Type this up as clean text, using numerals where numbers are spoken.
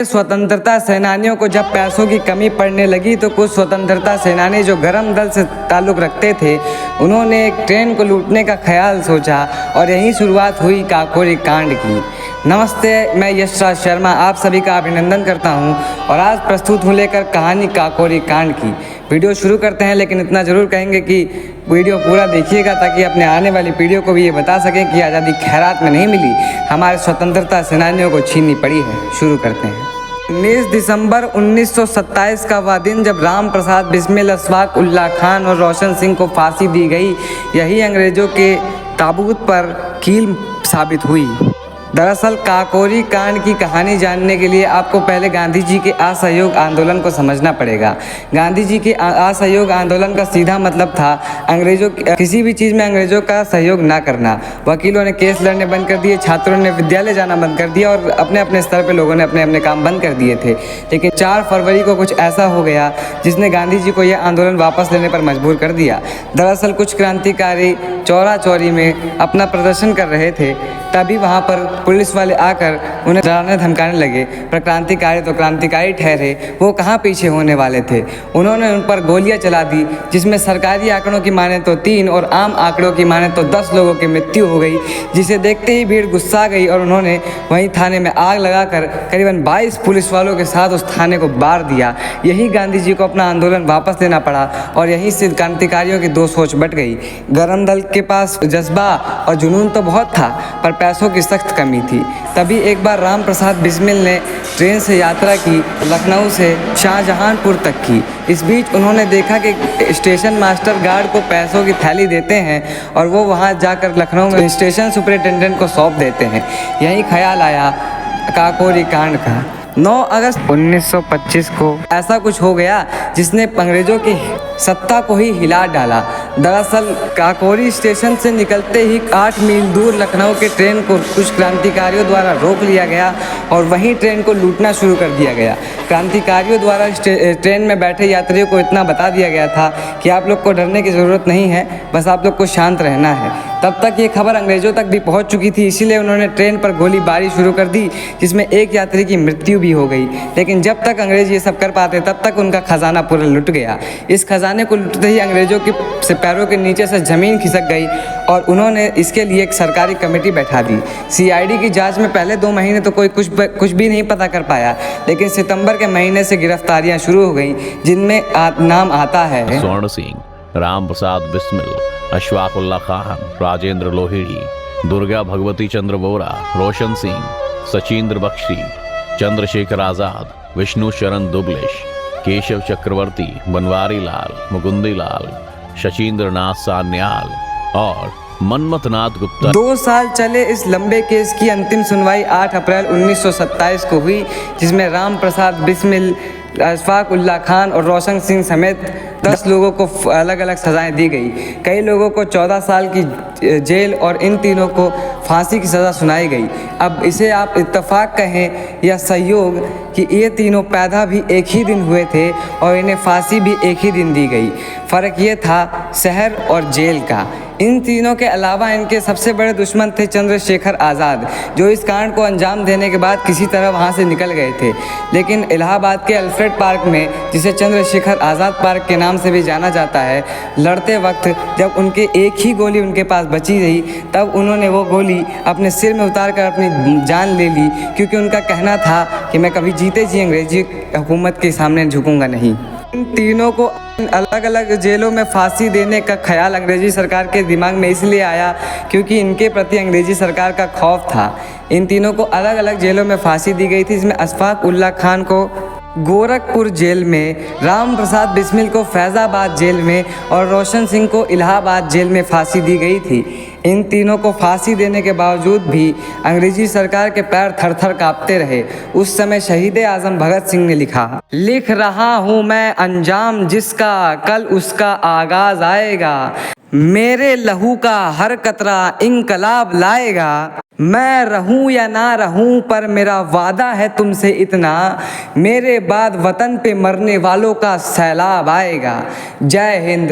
स्वतंत्रता सेनानियों को जब पैसों की कमी पड़ने लगी तो कुछ स्वतंत्रता सेनानी जो गरम दल से ताल्लुक़ रखते थे, उन्होंने एक ट्रेन को लूटने का ख्याल सोचा और यहीं शुरुआत हुई काकोरी कांड की। नमस्ते, मैं यशराज शर्मा आप सभी का अभिनंदन करता हूं और आज प्रस्तुत हूं लेकर कहानी काकोरी कांड की। वीडियो शुरू करते हैं, लेकिन इतना ज़रूर कहेंगे कि वीडियो पूरा देखिएगा ताकि अपने आने वाली पीढ़ियों को भी ये बता सकें कि आज़ादी खैरात में नहीं मिली, हमारे स्वतंत्रता सेनानियों को छीननी पड़ी है। शुरू करते हैं। 19 दिसंबर 1927 का वह दिन जब राम प्रसाद बिस्मिल, अशफाक उल्लाह खान और रोशन सिंह को फांसी दी गई, यही अंग्रेज़ों के ताबूत पर कील साबित हुई। दरअसल काकोरी कांड की कहानी जानने के लिए आपको पहले गांधी जी के असहयोग आंदोलन को समझना पड़ेगा। गांधी जी के असहयोग आंदोलन का सीधा मतलब था किसी भी चीज़ में अंग्रेज़ों का सहयोग ना करना। वकीलों ने केस लड़ने बंद कर दिए, छात्रों ने विद्यालय जाना बंद कर दिया और अपने अपने स्तर पर लोगों ने अपने अपने काम बंद कर दिए थे। लेकिन 4 फरवरी को कुछ ऐसा हो गया जिसने गांधी जी को यह आंदोलन वापस लेने पर मजबूर कर दिया। दरअसल कुछ क्रांतिकारी चौरा चौरी में अपना प्रदर्शन कर रहे थे, तभी वहाँ पर पुलिस वाले आकर उन्हें डराने धमकाने लगे। पर क्रांतिकारी तो क्रांतिकारी ठहरे, वो कहाँ पीछे होने वाले थे। उन्होंने उन पर गोलियां चला दी, जिसमें सरकारी आंकड़ों की माने तो 3 और आम आंकड़ों की माने तो 10 लोगों की मृत्यु हो गई, जिसे देखते ही भीड़ गुस्सा गई और उन्होंने वहीं थाने में आग लगाकर करीबन 22 पुलिस वालों के साथ उस थाने को बार दिया। यही गांधी जी को अपना आंदोलन वापस लेना पड़ा और यहीं से क्रांतिकारियों की 2 सोच बट गई। गरम दल के पास जज्बा और जुनून तो बहुत था, पर पैसों की सख्त कमी थी। तभी एक बार राम प्रसाद बिस्मिल ने ट्रेन से यात्रा की, लखनऊ से शाहजहांपुर तक की। इस बीच उन्होंने देखा कि स्टेशन मास्टर गार्ड को पैसों की थैली देते हैं और वो वहाँ जाकर लखनऊ में स्टेशन सुपरिटेंडेंट को सौंप देते हैं। यही ख्याल आया काकोरी कांड का। 9 अगस्त 1925 को ऐसा कुछ हो गया जिसने अंग्रेज़ों की सत्ता को ही हिला डाला। दरअसल काकोरी स्टेशन से निकलते ही 8 मील दूर लखनऊ के ट्रेन को कुछ क्रांतिकारियों द्वारा रोक लिया गया और वहीं ट्रेन को लूटना शुरू कर दिया गया। क्रांतिकारियों द्वारा ट्रेन में बैठे यात्रियों को इतना बता दिया गया था कि आप लोग को डरने की ज़रूरत नहीं है, बस आप लोग को शांत रहना है। तब तक ये खबर अंग्रेज़ों तक भी पहुंच चुकी थी, इसीलिए उन्होंने ट्रेन पर गोलीबारी शुरू कर दी, जिसमें एक यात्री की मृत्यु भी हो गई। लेकिन जब तक अंग्रेज़ ये सब कर पाते तब तक उनका खजाना पूरा लुट गया। इस खजाने को लुटते ही अंग्रेज़ों के पैरों के नीचे से ज़मीन खिसक गई और उन्होंने इसके लिए एक सरकारी कमेटी बैठा दी। CID की जांच में पहले 2 महीने तो कोई कुछ भी नहीं पता कर पाया, लेकिन सितंबर के महीने से गिरफ्तारियां शुरू हो गई, जिनमें नाम आता है स्वर्ण सिंह, राम प्रसाद बिस्मिल, अशफाक उल्लाह खान, राजेंद्र लोहिड़ी, दुर्गा भगवती चंद्र वोरा, रोशन सिंह, सचिंद्र बख्शी, चंद्रशेखर आज़ाद, विष्णु शरण दुबलेश, केशव चक्रवर्ती, बनवारी लाल, मुकुंदी लाल, शचींद्र नाथ सान्याल और मनमथ नाथ गुप्ता। 2 साल चले इस लंबे केस की अंतिम सुनवाई 8 अप्रैल 1927 को हुई, जिसमें राम प्रसाद बिस्मिल, अशफाक उल्लाह खान और रोशन सिंह समेत 10 लोगों को अलग अलग सज़ाएं दी गई। कई लोगों को 14 साल की जेल और इन तीनों को फांसी की सज़ा सुनाई गई। अब इसे आप इत्तेफाक कहें या सहयोग कि ये तीनों पैदा भी एक ही दिन हुए थे और इन्हें फांसी भी एक ही दिन दी गई। फ़र्क ये था शहर और जेल का। इन तीनों के अलावा इनके सबसे बड़े दुश्मन थे चंद्रशेखर आज़ाद, जो इस कांड को अंजाम देने के बाद किसी तरह वहां से निकल गए थे। लेकिन इलाहाबाद के अल्फ्रेड पार्क में, जिसे चंद्रशेखर आज़ाद पार्क के नाम से भी जाना जाता है, लड़ते वक्त जब उनके एक ही गोली उनके पास बची रही, तब उन्होंने वो गोली अपने सिर में उतार कर अपनी जान ले ली, क्योंकि उनका कहना था कि मैं कभी जीते जी अंग्रेजी हुकूमत के सामने झुकूंगा नहीं। इन तीनों को अलग अलग जेलों में फांसी देने का ख्याल अंग्रेजी सरकार के दिमाग में इसलिए आया क्योंकि इनके प्रति अंग्रेजी सरकार का खौफ था। इन तीनों को अलग अलग जेलों में फांसी दी गई थी, इसमें अशफाक उल्लाह खान को गोरखपुर जेल में, राम प्रसाद बिस्मिल को फैज़ाबाद जेल में और रोशन सिंह को इलाहाबाद जेल में फांसी दी गई थी। इन तीनों को फांसी देने के बावजूद भी अंग्रेजी सरकार के पैर थर थर कांपते रहे। उस समय शहीद आज़म भगत सिंह ने लिख रहा हूँ मैं अंजाम जिसका, कल उसका आगाज आएगा। मेरे लहू का हर कतरा इंकलाब लाएगा। मैं रहूं या ना रहूं पर मेरा वादा है तुमसे इतना, मेरे बाद वतन पे मरने वालों का सैलाब आएगा। जय हिंद।